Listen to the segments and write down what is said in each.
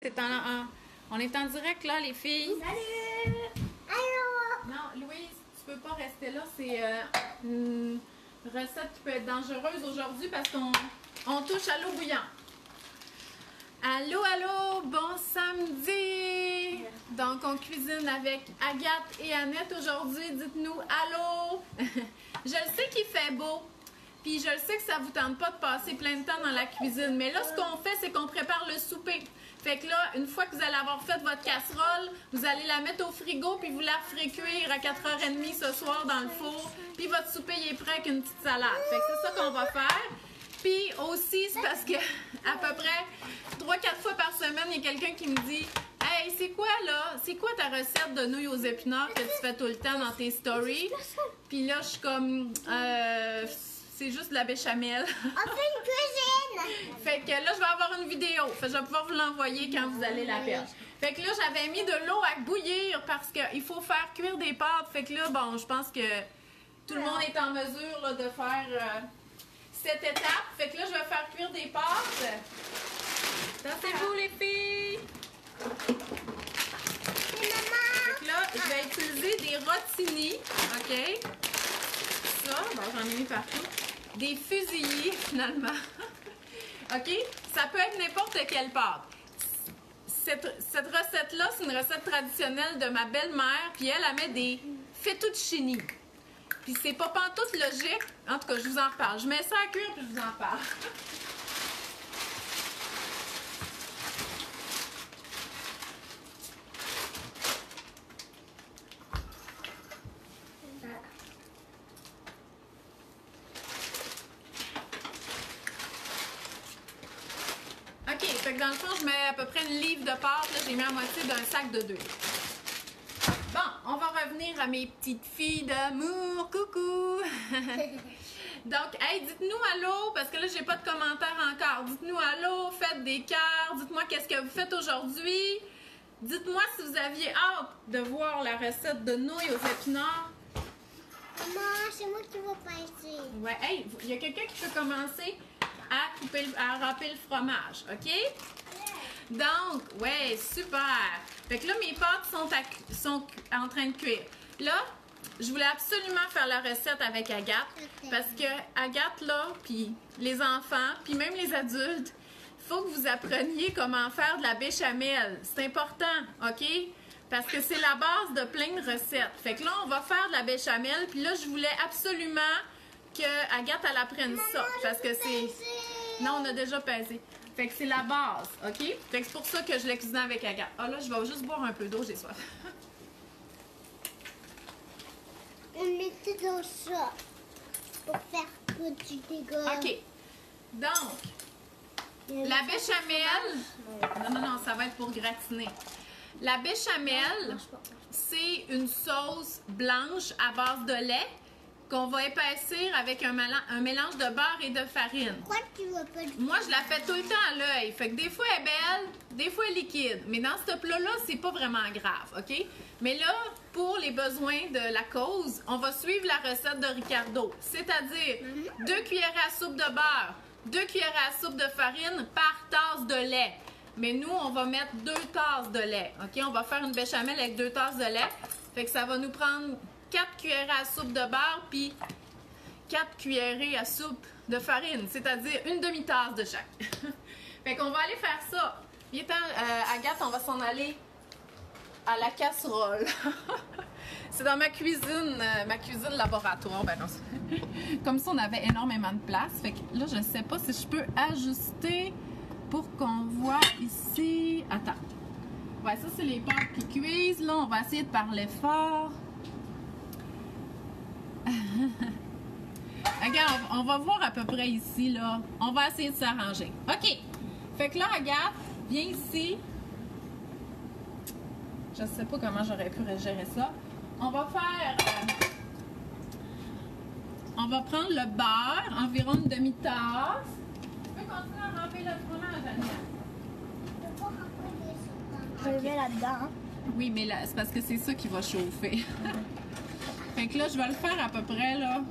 On est en direct là, les filles. Salut! Allô! Non, Louise, tu peux pas rester là. C'est une recette qui peut être dangereuse aujourd'hui parce qu'on touche à l'eau bouillante. Allô, allô, bon samedi! Donc, on cuisine avec Agathe et Annette aujourd'hui. Dites-nous allô! Je le sais qu'il fait beau. Puis je le sais que ça vous tente pas de passer plein de temps dans la cuisine. Mais là, ce qu'on fait, c'est qu'on prépare le souper. Fait que là, une fois que vous allez avoir fait votre casserole, vous allez la mettre au frigo puis vous la ferez cuire à 4h30 ce soir dans le four. Puis votre souper il est prêt avec une petite salade. Fait que c'est ça qu'on va faire. Puis aussi, c'est parce que à peu près 3-4 fois par semaine, il y a quelqu'un qui me dit « Hey, c'est quoi là? C'est quoi ta recette de nouilles aux épinards que tu fais tout le temps dans tes stories? » Puis là, je suis comme c'est juste de la béchamel. On fait une cuisine! Fait que là, je vais avoir une vidéo. Fait que je vais pouvoir vous l'envoyer quand vous allez la perdre. Fait que là, j'avais mis de l'eau à bouillir parce qu'il faut faire cuire des pâtes. Fait que là, bon, je pense que tout le monde est en mesure là, de faire cette étape. Fait que là, je vais faire cuire des pâtes. Dansez-vous, les filles! Fait que là, je vais utiliser des rotini. OK? Ça, bon, j'en ai mis partout. Des fusillés, finalement. OK? Ça peut être n'importe quelle pâte. Cette recette-là, c'est une recette traditionnelle de ma belle-mère, puis elle met des fettuccini. Puis c'est pas pantoute logique. En tout cas, je vous en reparle. Je mets ça à cuire, puis je vous en parle. OK, fait que dans le fond, je mets à peu près une livre de pâte. J'ai mis à moitié d'un sac de 2. Bon, on va revenir à mes petites filles d'amour. Coucou! Donc, hey, dites-nous allô, parce que là, j'ai pas de commentaires encore. Dites-nous allô, faites des cœurs. Dites-moi qu'est-ce que vous faites aujourd'hui. Dites-moi si vous aviez hâte de voir la recette de nouilles aux épinards. Maman, c'est moi qui vais pincer. Ouais, hey, il y a quelqu'un qui peut commencer à râper le fromage, OK? Donc, ouais, super! Fait que là, mes pâtes sont en train de cuire. Là, je voulais absolument faire la recette avec Agathe parce que Agathe, là, puis les enfants, puis même les adultes, il faut que vous appreniez comment faire de la béchamel. C'est important, OK? Parce que c'est la base de plein de recettes. Fait que là, on va faire de la béchamel, puis là, je voulais absolument que Agathe, elle apprenne ça. Parce que c'est... Non, on a déjà pesé. Fait que c'est la base, OK? Fait que c'est pour ça que je l'ai cuisiné avec Agathe. Ah là, je vais juste boire un peu d'eau, j'ai soif. On mettait dans ça pour faire que du dégât. OK. Donc, la béchamel... Non, ça va être pour gratiner. La béchamel, c'est une sauce blanche à base de lait qu'on va épaissir avec un mélange de beurre et de farine. Pourquoi tu veux pas du... Moi, je la fais tout le temps à l'œil. Fait que des fois, elle est belle, des fois, elle est liquide. Mais dans ce plat-là, c'est pas vraiment grave, OK? Mais là, pour les besoins de la cause, on va suivre la recette de Ricardo. C'est-à-dire 2 cuillères à soupe de beurre, 2 cuillères à soupe de farine par tasse de lait. Mais nous, on va mettre 2 tasses de lait, OK? On va faire une béchamel avec 2 tasses de lait. Fait que ça va nous prendre 4 cuillères à soupe de beurre puis 4 cuillerées à soupe de farine, c'est-à-dire une demi-tasse de chaque. Fait qu'on va aller faire ça. Il est temps, Agathe, on va s'en aller à la casserole. C'est dans ma cuisine laboratoire. Ben non, comme ça, on avait énormément de place. Fait que là, je ne sais pas si je peux ajuster pour qu'on voit ici. Attends. Ouais, ça, c'est les pâtes qui cuisent. Là, on va essayer de parler fort. Regarde, on va voir à peu près ici, là. On va essayer de s'arranger. OK. Fait que là, Agathe, viens ici. Je sais pas comment j'aurais pu gérer ça. On va faire... on va prendre le beurre, environ une demi-tasse. Tu peux continuer à remplir le fromage, Agathe? Je vais là-dedans. Oui, mais là, c'est parce que c'est ça qui va chauffer. Fait que là, je vais le faire à peu près, là.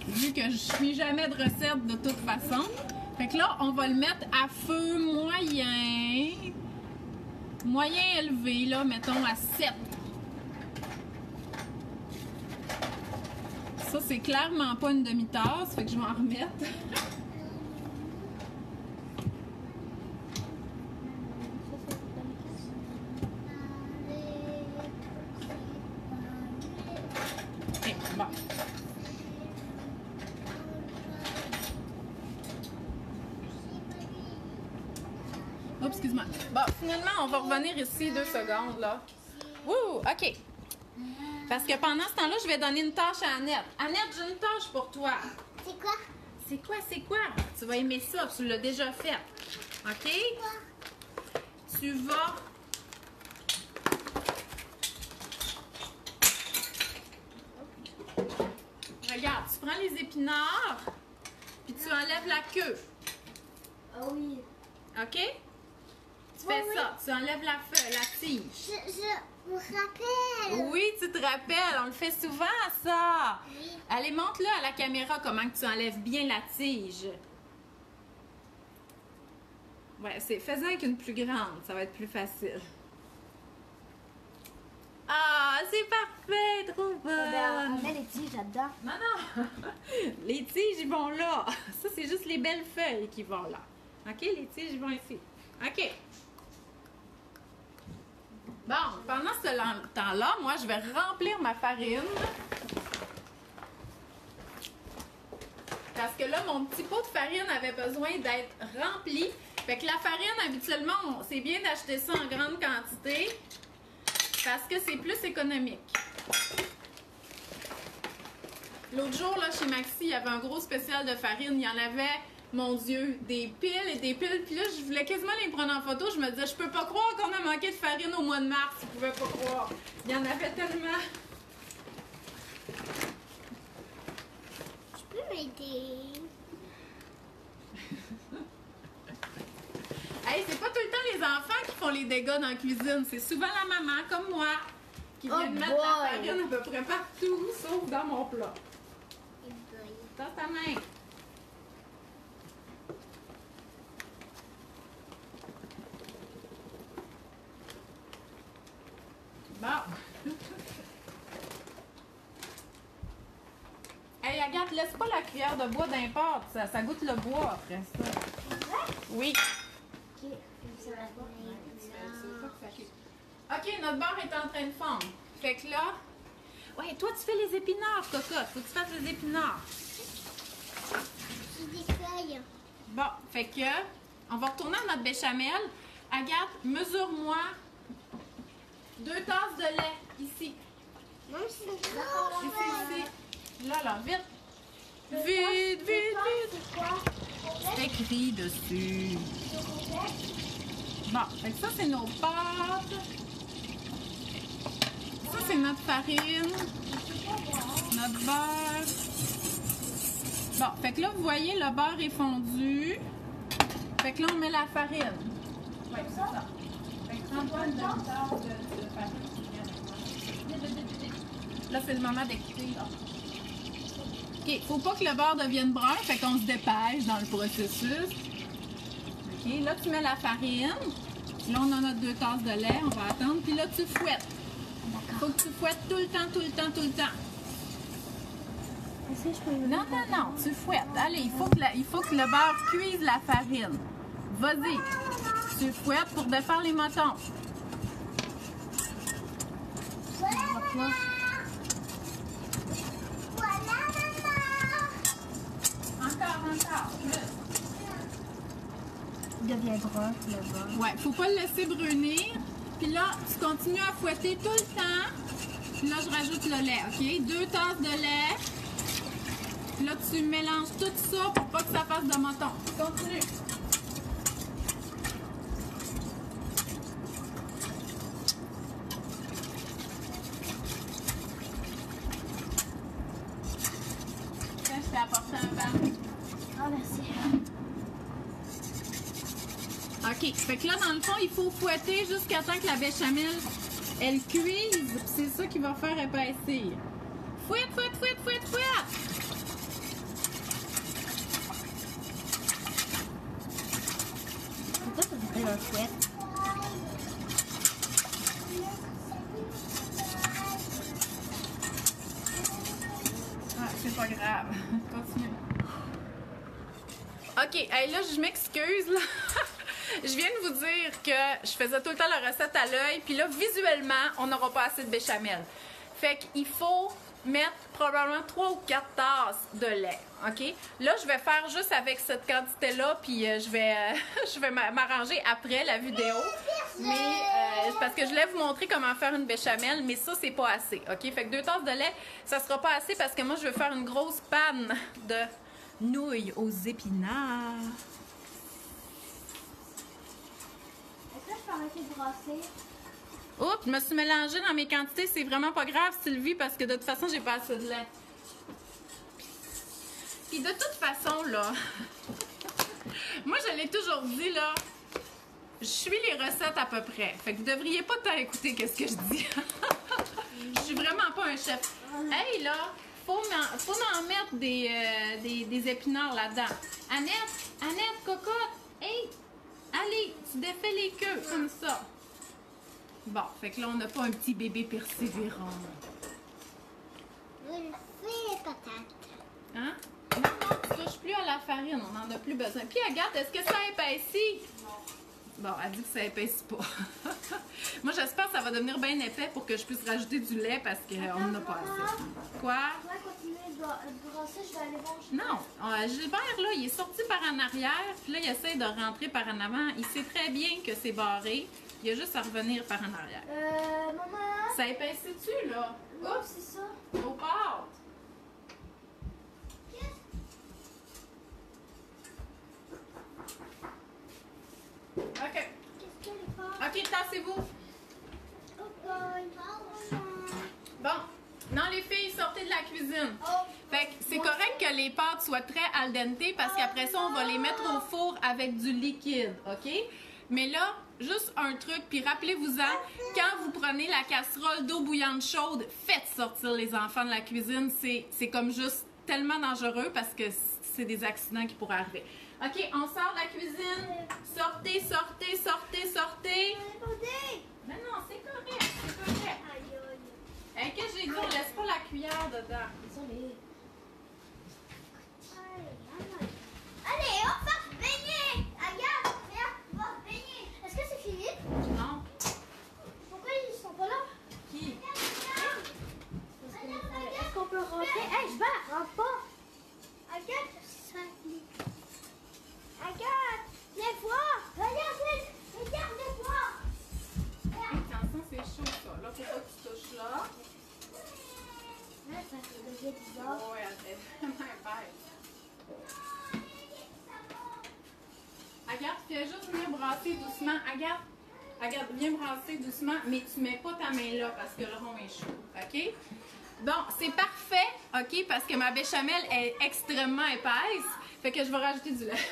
Vu que je suis jamais de recette de toute façon. Fait que là, on va le mettre à feu moyen. moyen élevé, là, mettons à 7. Ça, c'est clairement pas une demi-tasse, fait que je vais en remettre. Okay, bon. Oups, excuse-moi. Bon, finalement, on va revenir ici 2 secondes, là. Ouh, OK. Parce que pendant ce temps-là, je vais donner une tâche à Annette. Annette, j'ai une tâche pour toi. C'est quoi? C'est quoi, c'est quoi? Tu vas aimer ça, tu l'as déjà fait. OK? Tu vas... Regarde, tu prends les épinards, puis tu enlèves la queue. Ah oui. OK? Tu fais ça, tu enlèves la feuille, la tige. Je me rappelle. Oui, tu te rappelles, on le fait souvent, ça. Oui. Allez, montre-le à la caméra comment que tu enlèves bien la tige. Ouais, fais-en avec une plus grande, ça va être plus facile. Ah, c'est parfait, trop bon. On met les tiges là-dedans. Non, non, les tiges, ils vont là. Ça, c'est juste les belles feuilles qui vont là. OK, les tiges, ils vont ici. OK. Bon, pendant ce temps-là, moi, je vais remplir ma farine. Parce que là, mon petit pot de farine avait besoin d'être rempli. Fait que la farine, habituellement, c'est bien d'acheter ça en grande quantité parce que c'est plus économique. L'autre jour, là, chez Maxi, il y avait un gros spécial de farine. Il y en avait, mon Dieu, des piles et des piles. Puis là, je voulais quasiment les prendre en photo. Je me disais, je peux pas croire qu'on a manqué de farine au mois de mars. Je pouvais pas croire. Il y en avait tellement. Tu peux m'aider? Hey, c'est pas tout le temps les enfants qui font les dégâts dans la cuisine. C'est souvent la maman, comme moi, qui vient de mettre la farine à peu près partout, sauf dans mon plat. Dans ta main. Bon. Hey, Agathe, laisse pas la cuillère de bois d'import. Ça goûte le bois après ça. Oui. OK, notre beurre est en train de fondre. Fait que là... Ouais, toi, tu fais les épinards, cocotte. Faut que tu fasses les épinards. J'ai des feuilles. Bon, fait que... On va retourner à notre béchamel. Agathe, mesure-moi 2 tasses de lait, ici. Non, c'est ça. Ici. Là, là, vite. Vite, vite, vite. C'est quoi? C'est écrit dessus. Bon, fait que ça, c'est nos pâtes. Ça, c'est notre farine. Notre beurre. Bon, fait que là, vous voyez, le beurre est fondu. Fait que là, on met la farine. Oui, c'est ça. Fait que prends-toi une demi-tasse de farine. Là, c'est le moment d'écouter, là. OK, faut pas que le beurre devienne brun, fait qu'on se dépêche dans le processus. OK, là, tu mets la farine. Là, on en a 2 tasses de lait, on va attendre. Puis là, tu fouettes. Faut que tu fouettes tout le temps, tout le temps, tout le temps. Est-ce que je peux me Non, non, non, tu fouettes. Allez, il faut que le beurre cuise la farine. Vas-y. Tu fouettes pour défaire les motons. Encore. Il devient brun, le beurre. Ouais, faut pas le laisser brunir. Puis là, tu continues à fouetter tout le temps. Puis là, je rajoute le lait, OK? 2 tasses de lait. Puis là, tu mélanges tout ça pour pas que ça fasse de moton. Continue. Tiens, je t'ai apporté un verre. Ah, merci. OK. Fait que là, dans le fond, il faut fouetter jusqu'à temps que la béchamel, elle cuise. C'est ça qui va faire épaissir. Fouette, fouette, fouette, fouette, fouette! Pourquoi ça s'appelle un fouette? OK, hey, là, je m'excuse, là. Je viens de vous dire que je faisais tout le temps la recette à l'œil, puis là, visuellement, on n'aura pas assez de béchamel. Fait qu'il faut mettre probablement 3 ou 4 tasses de lait, OK? Là, je vais faire juste avec cette quantité-là, puis je vais m'arranger après la vidéo. Mais parce que je voulais vous montrer comment faire une béchamel, mais ça, c'est pas assez, OK? Fait que 2 tasses de lait, ça sera pas assez parce que moi, je vais faire une grosse panne de nouilles aux épinards. Est-ce que je peux arrêter de brasser? Oups, je me suis mélangée dans mes quantités. C'est vraiment pas grave, Sylvie, parce que de toute façon, j'ai pas assez de lait. Puis de toute façon, là, moi, je l'ai toujours dit, là, je suis les recettes à peu près. Fait que vous devriez pas tant écouter qu'est-ce que je dis. Je suis vraiment pas un chef. Hey, là, faut en mettre des épinards là-dedans. Annette, cocotte, hey, allez, tu défais les queues comme ça. Bon, fait que là, on n'a pas un petit bébé persévérant. Je fais les patates. Hein? Non, tu touches plus à la farine, on n'en a plus besoin. Puis, regarde, est-ce que ça épaissit? Bon, elle dit que ça épaissit pas. Moi, j'espère que ça va devenir bien épais pour que je puisse rajouter du lait parce qu'on n'en a pas assez. Quoi? Je vais continuer de brasser, je vais aller voir. Non, Gilbert, là, il est sorti par en arrière, puis là, il essaie de rentrer par en avant. Il sait très bien que c'est barré. Il a juste à revenir par en arrière. Maman? Ça épaissit-tu, là? Non, c'est ça. Au pâte. OK. Qu'est-ce qu'elle est pas? OK, tassez-vous. Bon. Non, les filles, sortez de la cuisine. Fait que c'est correct que les pâtes soient très al dente parce qu'après ça, on va les mettre au four avec du liquide, OK? Mais là, juste un truc, puis rappelez-vous-en, quand vous prenez la casserole d'eau bouillante chaude, faites sortir les enfants de la cuisine. C'est comme juste tellement dangereux parce que c'est des accidents qui pourraient arriver. OK, on sort de la cuisine. Sortez, sortez, sortez, sortez. Mais non, c'est correct, c'est correct. Hey, qu'est-ce que j'ai dit? On laisse pas la cuillère dedans. Désolée. Allez, on va se baigner. Regarde, viens, on va se baigner. Est-ce que c'est fini? Non. Pourquoi ils sont pas là? Qui? Est-ce qu'on peut rentrer? Hey, je vais, rentre pas. Regarde, ça. Regarde, les voir. Regarde-les voir. Attention, c'est chaud ça. Là, faut pas que tu touches là. Là, ça devient bizarre. Oh, elle est vraiment épaisse. Agathe, fais juste venir brasser doucement. Agathe, viens brasser doucement, mais tu mets pas ta main là parce que le rond est chaud. OK? Bon, c'est parfait, OK, parce que ma béchamel est extrêmement épaisse. Fait que je vais rajouter du lait.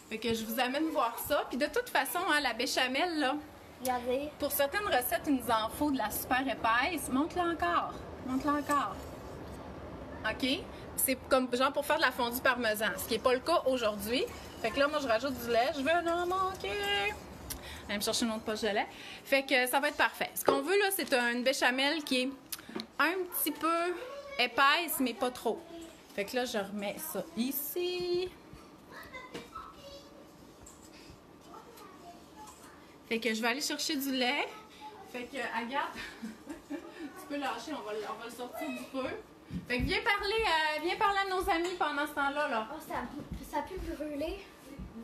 Fait que je vous amène voir ça. Puis de toute façon, hein, la béchamel, là, Regardez. pour certaines recettes, il nous en faut de la super épaisse. Monte-la encore. Monte-la encore. OK? C'est comme genre pour faire de la fondue parmesan, ce qui n'est pas le cas aujourd'hui. Fait que là, moi, je rajoute du lait. Je veux en manquer. Je vais me chercher une autre poche de lait. Fait que ça va être parfait. Ce qu'on veut, là, c'est une béchamel qui est un petit peu épaisse, mais pas trop. Fait que là, je remets ça ici. Fait que je vais aller chercher du lait. Fait que, Agathe, tu peux lâcher, on va le sortir du feu. Fait que viens parler à nos amis pendant ce temps-là. Là. Oh, ça a pu brûler.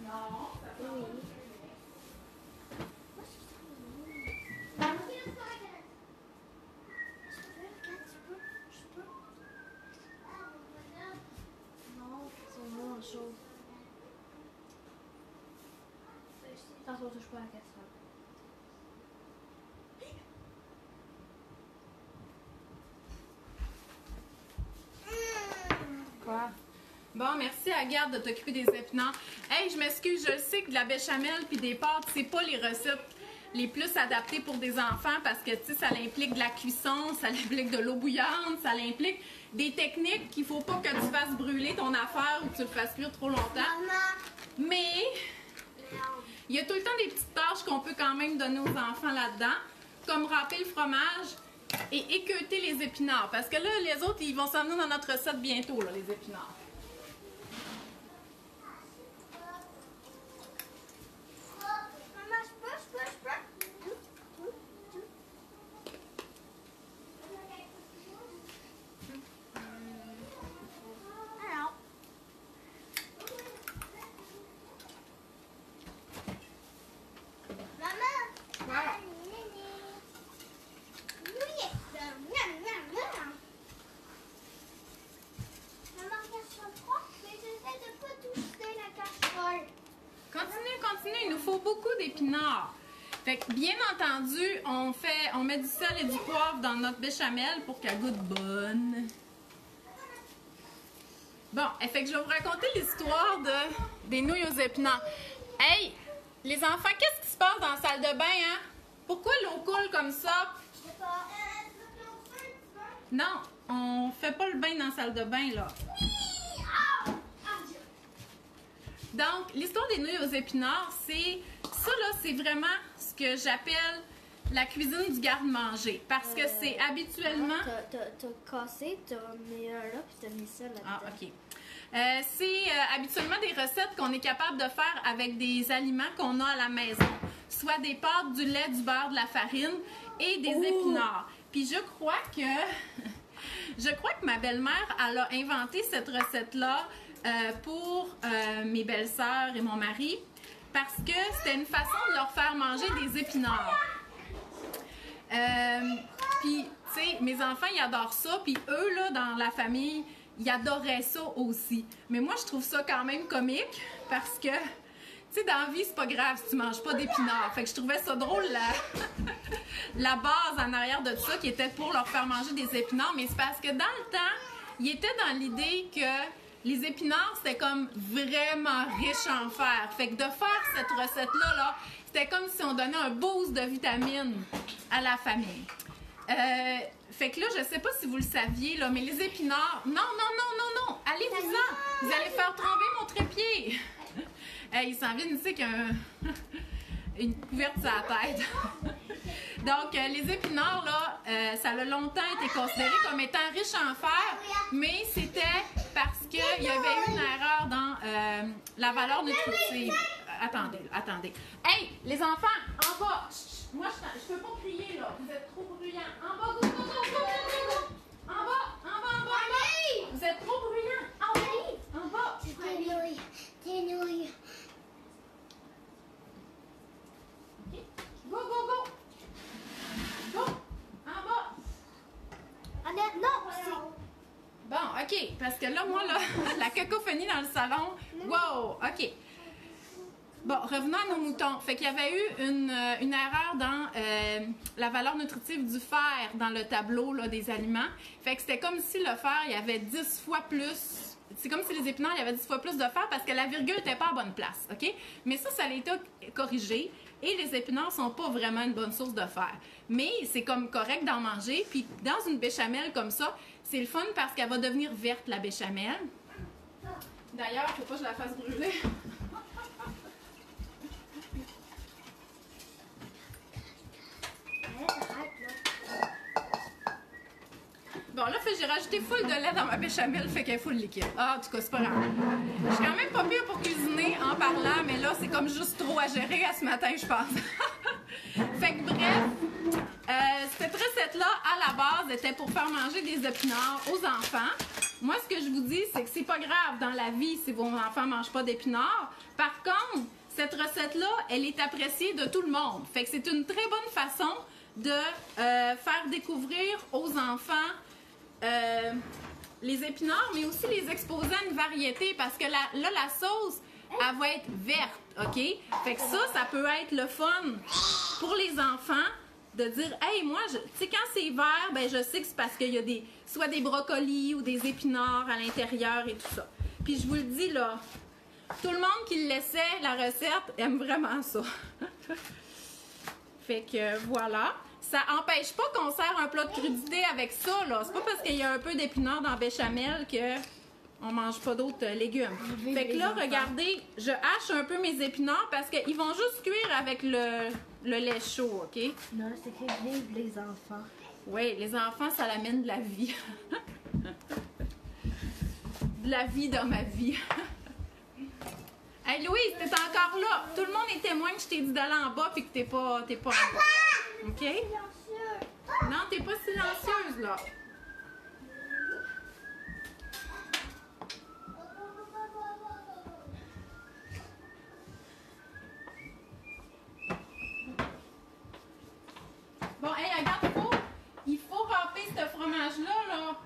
Non, ça peut Oui. Non, c'est moins chaud. Attention, touche pas à la casserole. Quoi? Bon, merci Agathe de t'occuper des épinards. Hey, je m'excuse, je sais que de la béchamel puis des pâtes, c'est pas les recettes les plus adaptées pour des enfants parce que, tu sais, ça implique de la cuisson, ça implique de l'eau bouillante, ça implique des techniques qu'il faut pas que tu fasses brûler ton affaire ou que tu le fasses cuire trop longtemps. Mais il y a tout le temps des petites tâches qu'on peut quand même donner aux enfants là-dedans, comme râper le fromage et équeuter les épinards. Parce que là, les autres, ils vont s'en venir dans notre recette bientôt, là, les épinards. continue. Il nous faut beaucoup d'épinards. Fait que, bien entendu, on met du sel et du poivre dans notre béchamel pour qu'elle goûte bonne. Bon, fait que je vais vous raconter l'histoire des nouilles aux épinards. Hey, les enfants, qu'est-ce qui se passe dans la salle de bain, hein? Pourquoi l'eau coule comme ça? Non, on fait pas le bain dans la salle de bain, là. Donc, l'histoire des nouilles aux épinards, c'est... Ça, là, c'est vraiment ce que j'appelle la cuisine du garde-manger. Parce que c'est habituellement... T'as cassé, t'as mis un là, puis t'as mis ça là-dedans. Ah, OK. C'est habituellement des recettes qu'on est capable de faire avec des aliments qu'on a à la maison. Soit des pâtes, du lait, du beurre, de la farine et des épinards. Puis je crois que ma belle-mère, elle a inventé cette recette-là pour mes belles-sœurs et mon mari parce que c'était une façon de leur faire manger des épinards. Puis, tu sais, mes enfants, ils adorent ça. Puis eux, là, dans la famille, ils adoraient ça aussi. Mais moi, je trouve ça quand même comique parce que, tu sais, dans la vie, c'est pas grave si tu manges pas d'épinards. Fait que je trouvais ça drôle, la base en arrière de tout ça, qui était pour leur faire manger des épinards. Mais c'est parce que dans le temps, ils étaient dans l'idée que les épinards, c'était comme vraiment riche en fer. Fait que de faire cette recette-là, là, c'était comme si on donnait un boost de vitamines à la famille. Fait que là, je sais pas si vous le saviez, là, mais les épinards... Non, allez-vous-en! Vous allez faire tomber mon trépied! Hey, il s'en vient ici avec une couverte sur la tête. Donc, les épinards, là, ça a longtemps été considéré comme étant riche en fer, mais c'était parce qu'il y avait eu une erreur dans la valeur nutritive. Attendez. Hey, les enfants, en bas! Moi, je peux pas crier, là. Vous êtes trop bruyants. En bas, go! En bas! Vous êtes trop bruyants. En bas! Des nouilles. OK. Go! Go! En bas! Non! Bon, OK. Parce que là, moi, là, la cacophonie dans le salon. Wow! OK. Bon, revenons à nos moutons. Fait qu'il y avait eu une erreur dans la valeur nutritive du fer dans le tableau là, des aliments. Fait que c'était comme si le fer, il y avait 10 fois plus. C'est comme si les épinards, il y avait 10 fois plus de fer parce que la virgule n'était pas à bonne place. OK? Mais ça a été corrigé. Et les épinards sont pas vraiment une bonne source de fer. Mais c'est comme correct d'en manger. Puis dans une béchamel comme ça, c'est le fun parce qu'elle va devenir verte, la béchamel. D'ailleurs, il ne faut pas que je la fasse brûler. Bon, là, j'ai rajouté full de lait dans ma béchamel, fait qu'elle est full liquide. Ah, en tout cas, c'est pas grave. Je suis quand même pas pire pour cuisiner en parlant, mais là, c'est comme juste trop à gérer à ce matin, je pense. Fait que bref, cette recette-là, à la base, était pour faire manger des épinards aux enfants. Moi, ce que je vous dis, c'est que c'est pas grave dans la vie si vos enfants mangent pas d'épinards. Par contre, cette recette-là, elle est appréciée de tout le monde. Fait que c'est une très bonne façon de faire découvrir aux enfants les épinards, mais aussi les exposer à une variété parce que là, la sauce, elle va être verte, OK? Fait que ça peut être le fun pour les enfants de dire, hey, moi, tu sais, quand c'est vert, ben je sais que c'est parce qu'il y a soit des brocolis ou des épinards à l'intérieur et tout ça. Puis je vous le dis, là, tout le monde qui laissait la recette aime vraiment ça. Fait que voilà. Ça n'empêche pas qu'on sert un plat de crudité avec ça, là. C'est pas parce qu'il y a un peu d'épinards dans la béchamel qu'on mange pas d'autres légumes. Fait que là, regardez, je hache un peu mes épinards parce qu'ils vont juste cuire avec le lait chaud, OK? Non, c'est que vive les enfants. Oui, les enfants, ça l'amène de la vie. De la vie dans ma vie. Hey Louise, t'es encore là. Tout le monde est témoin que je t'ai dit d'aller en bas puis que t'es pas en bas. OK? Non, t'es pas silencieuse, là. Bon, hey, regarde, il faut râper ce fromage-là, là.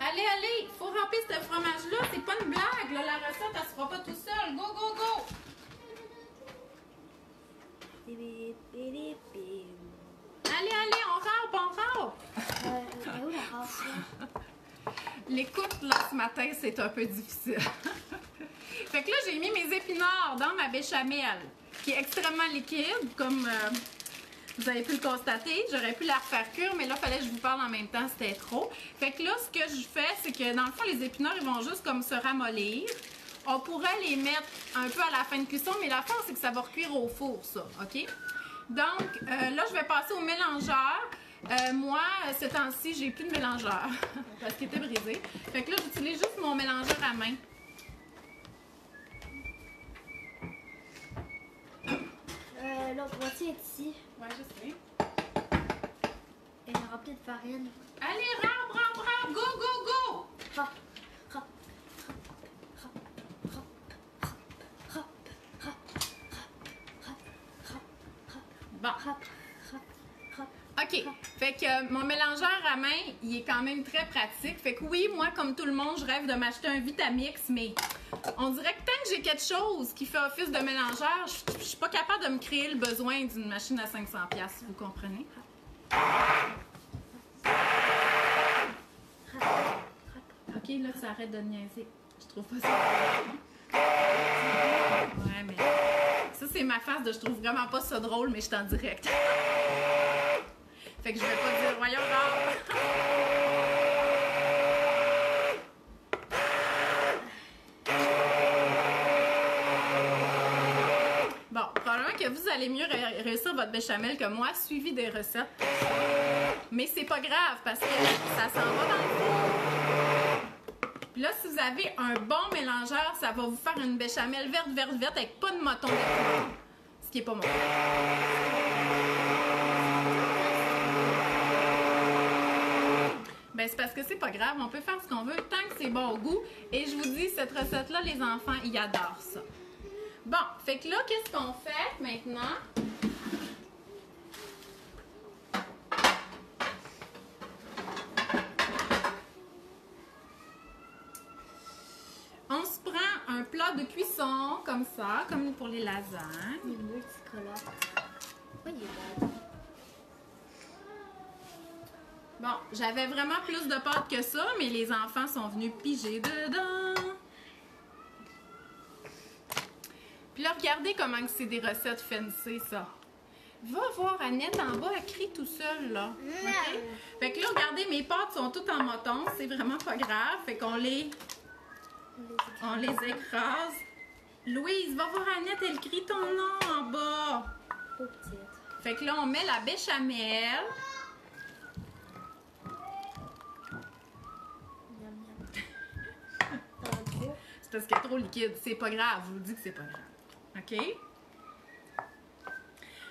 Allez, il faut râper ce fromage-là. C'est pas une blague, là. La recette, elle se fera pas tout seul. Go! Bidi, bim. Allez, allez, on rampe, on rampe! Elle est où la race, là? L'écoute, là, ce matin, c'est un peu difficile. Fait que là, j'ai mis mes épinards dans ma béchamel, qui est extrêmement liquide, comme vous avez pu le constater. J'aurais pu la refaire cuire, mais là, il fallait que je vous parle en même temps, c'était trop. Fait que là, ce que je fais, c'est que dans le fond, les épinards, ils vont juste comme se ramollir. On pourrait les mettre un peu à la fin de cuisson, mais la force, c'est que ça va recuire au four, ça, OK? Donc, là, je vais passer au mélangeur. Moi, ce temps-ci, j'ai plus de mélangeur parce qu'il était brisé. Fait que là, j'utilise juste mon mélangeur à main. L'autre moitié est ici. Ouais, je sais. Elle est remplie de farine. Allez, rampe, rampe, rampe! Go, go, go! Hop, hop, hop, hop, hop, hop, hop, Bon. hop, hop, hop. OK. Fait que mon mélangeur à main, il est quand même très pratique. Fait que oui, moi, comme tout le monde, je rêve de m'acheter un Vitamix, mais on dirait que tant que j'ai quelque chose qui fait office de mélangeur, je suis pas capable de me créer le besoin d'une machine à 500$, vous comprenez? OK, là, ça arrête de niaiser. Je trouve pas ça. Ouais, mais ça, c'est ma face de je trouve vraiment pas ça drôle, mais je suis en direct. Fait que je vais pas dire, voyons donc. Bon, probablement que vous allez mieux réussir votre béchamel que moi, suivi des recettes. Mais c'est pas grave parce que ça s'en va dans le four. Puis là, si vous avez un bon mélangeur, ça va vous faire une béchamel verte, verte, verte avec pas de moton d'épinards. Ce qui est pas mon cas. Ben, c'est parce que c'est pas grave, on peut faire ce qu'on veut tant que c'est bon au goût. Et je vous dis, cette recette-là, les enfants, ils adorent ça. Bon, fait que là, qu'est-ce qu'on fait maintenant? On se prend un plat de cuisson, comme ça, comme pour les lasagnes. Il est multicolore. Oui, il est beau. Bon, j'avais vraiment plus de pâte que ça, mais les enfants sont venus piger dedans. Puis là, regardez comment c'est des recettes fancy, ça. Va voir Annette en bas, elle crie tout seul, là. Okay? Fait que là, regardez, mes pâtes sont toutes en moton, c'est vraiment pas grave. Fait qu'on les écrase. Louise, va voir Annette, elle crie ton nom en bas. Trop petite. Fait que là, on met la béchamel. Miam, miam. T'en as trop? C'est parce qu'elle est trop liquide. C'est pas grave, je vous dis que c'est pas grave. OK?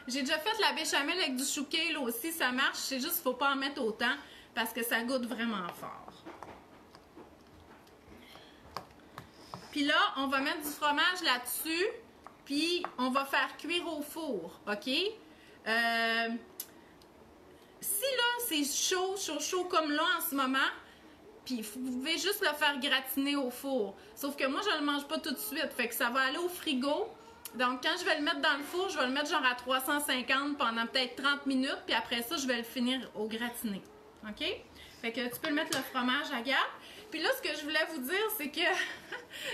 J'ai déjà fait la béchamel avec du chou kale aussi, ça marche. C'est juste qu'il faut pas en mettre autant parce que ça goûte vraiment fort. Puis là, on va mettre du fromage là-dessus, puis on va faire cuire au four, OK? Si là, c'est chaud, chaud, chaud comme là en ce moment, puis vous pouvez juste le faire gratiner au four. Sauf que moi, je ne le mange pas tout de suite, fait que ça va aller au frigo. Donc, quand je vais le mettre dans le four, je vais le mettre genre à 350 pendant peut-être 30 minutes, puis après ça, je vais le finir au gratiné. OK? Fait que tu peux le mettre le fromage à garde. Puis là, ce que je voulais vous dire, c'est que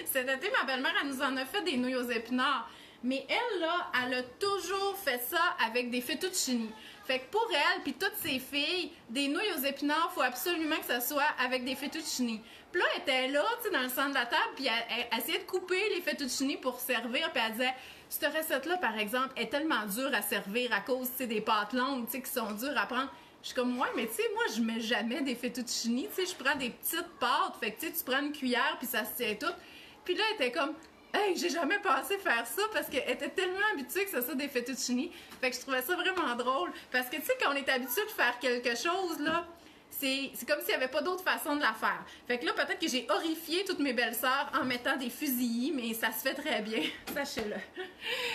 cet été, ma belle-mère, elle nous en a fait des nouilles aux épinards. Mais elle, là, elle a toujours fait ça avec des fettuccini. Fait que pour elle, puis toutes ses filles, des nouilles aux épinards, il faut absolument que ça soit avec des fettuccini. Puis là, elle était là, tu sais, dans le centre de la table, puis elle essayait de couper les fettuccini pour servir, puis elle disait, cette recette-là, par exemple, est tellement dure à servir à cause, tu sais, des pâtes longues, tu sais, qui sont dures à prendre. Je suis comme, ouais, mais tu sais, moi, je mets jamais des fettuccini, tu sais, je prends des petites pâtes, fait que tu sais, tu prends une cuillère, puis ça se tient tout. Puis là, elle était comme, hey, j'ai jamais pensé faire ça parce qu'elle était tellement habituée que ça soit des fettuccini. Fait que je trouvais ça vraiment drôle. Parce que tu sais, quand on est habitué de faire quelque chose, là, c'est comme s'il n'y avait pas d'autre façon de la faire. Fait que là, peut-être que j'ai horrifié toutes mes belles-sœurs en mettant des fusillis, mais ça se fait très bien, sachez-le.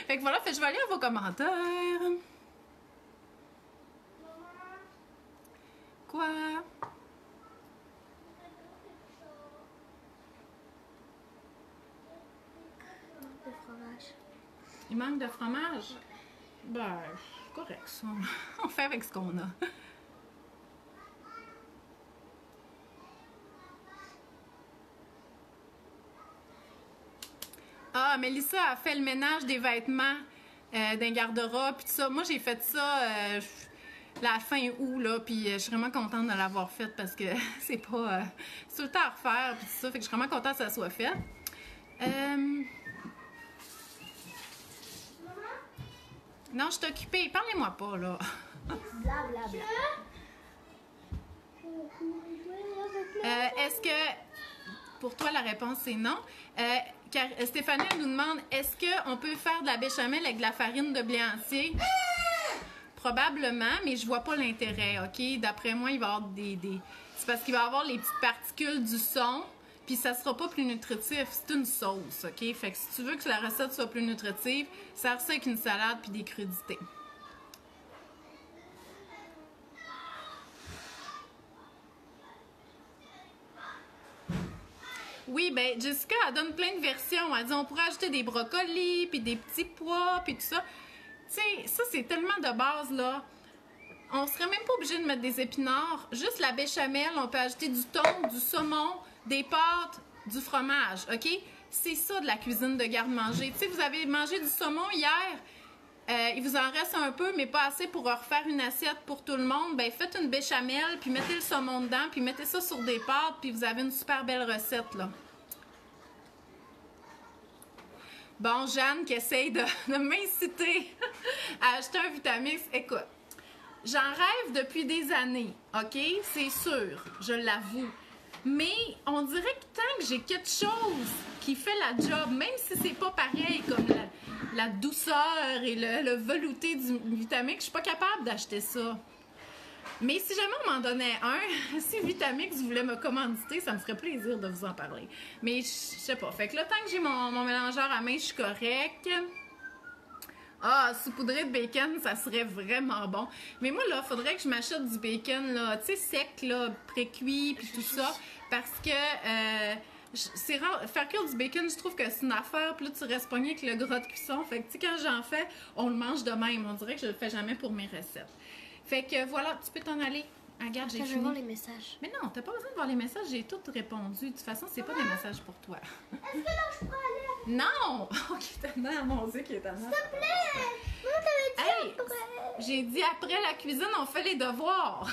Fait que voilà, fait que je vais aller à vos commentaires. Quoi? De fromage. Il manque de fromage? Ben, correct, ça. On fait avec ce qu'on a. Ah, Mélissa a fait le ménage des vêtements d'un garde-robe, puis tout ça. Moi, j'ai fait ça la fin août, là, puis je suis vraiment contente de l'avoir fait parce que c'est pas... c'est tout le temps à refaire, puis tout ça. Fait que je suis vraiment contente que ça soit fait. Non, je suis occupée. Parlez-moi pas, là. Blablabla. Est-ce que... Pour toi, la réponse, c'est non. Car Stéphanie elle nous demande, est-ce qu'on peut faire de la béchamel avec de la farine de blé entier? Probablement, mais je vois pas l'intérêt, OK? D'après moi, il va y avoir c'est parce qu'il va y avoir les petites particules du son, puis ça sera pas plus nutritif. C'est une sauce, OK? Fait que si tu veux que la recette soit plus nutritive, sers ça avec une salade puis des crudités. Oui, ben Jessica, elle donne plein de versions. Elle dit on pourrait ajouter des brocolis, puis des petits pois, puis tout ça. Tu sais, ça, c'est tellement de base, là. On serait même pas obligé de mettre des épinards. Juste la béchamel, on peut ajouter du thon, du saumon, des pâtes, du fromage, OK? C'est ça de la cuisine de garde-manger. Tu sais, vous avez mangé du saumon hier, il vous en reste un peu, mais pas assez pour refaire une assiette pour tout le monde. Ben faites une béchamel, puis mettez le saumon dedans, puis mettez ça sur des pâtes, puis vous avez une super belle recette, là. Bon, Jeanne qui essaye de m'inciter à acheter un Vitamix. Écoute, j'en rêve depuis des années, OK? C'est sûr, je l'avoue. Mais on dirait que tant que j'ai quelque chose qui fait la job, même si c'est pas pareil comme la douceur et le velouté du Vitamix, je suis pas capable d'acheter ça. Mais si jamais on m'en donnait un, si Vitamix voulait me commanditer, ça me ferait plaisir de vous en parler. Mais je sais pas. Fait que là, tant que j'ai mon mélangeur à main, je suis correcte. Ah, saupoudré de bacon, ça serait vraiment bon. Mais moi, là, faudrait que je m'achète du bacon, là, tu sais, sec, là, pré-cuit, puis tout ça. Parce que c'est rare. Faire cuire du bacon, je trouve que c'est une affaire. Puis là, tu restes pogné avec le gras de cuisson. Fait que, tu sais, quand j'en fais, on le mange de même. On dirait que je le fais jamais pour mes recettes. Fait que voilà, tu peux t'en aller. Ah, regarde, j'ai fini. Je vais voir les messages. Mais non, t'as pas besoin de voir les messages, j'ai tout répondu. De toute façon, c'est pas des messages pour toi. Est-ce que là, je peux aller? Non! Oh, qui est tannant, mon Dieu, qui est tannant. S'il te plaît! Maman, t'avais dit Hey! après. J'ai dit après la cuisine, on fait les devoirs.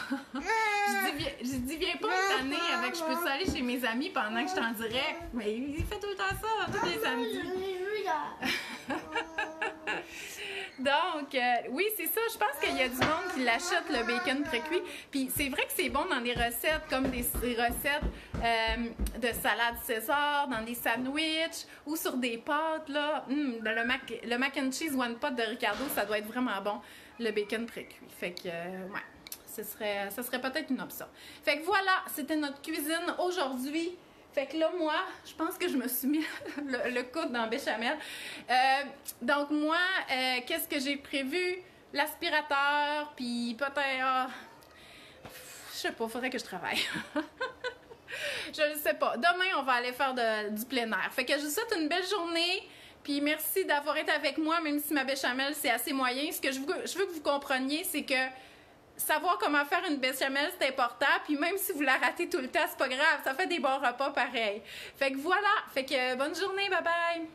J'ai dit, viens pas me tanner avec je peux aller chez mes amis pendant que je t'en direct. Mais il fait tout le temps ça, tous les samedis. Donc, oui, c'est ça. Je pense qu'il y a du monde qui l'achète, le bacon pré-cuit. Puis c'est vrai que c'est bon dans des recettes comme des recettes de salade César, dans des sandwichs ou sur des pâtes, là. Le mac and cheese one pot de Ricardo, ça doit être vraiment bon, le bacon pré-cuit. Fait que, ouais, ça serait peut-être une option. Fait que voilà, c'était notre cuisine aujourd'hui. Fait que là, moi, je pense que je me suis mis le coude dans la béchamel. Donc, moi, qu'est-ce que j'ai prévu? L'aspirateur, puis peut-être... je sais pas, faudrait que je travaille. Je ne sais pas. Demain, on va aller faire du plein air. Fait que je vous souhaite une belle journée. Puis merci d'avoir été avec moi, même si ma béchamel, c'est assez moyen. Ce que je veux que vous compreniez, c'est que savoir comment faire une béchamel, c'est important. Puis même si vous la ratez tout le temps, c'est pas grave. Ça fait des bons repas pareil. Fait que voilà. Fait que bonne journée. Bye bye.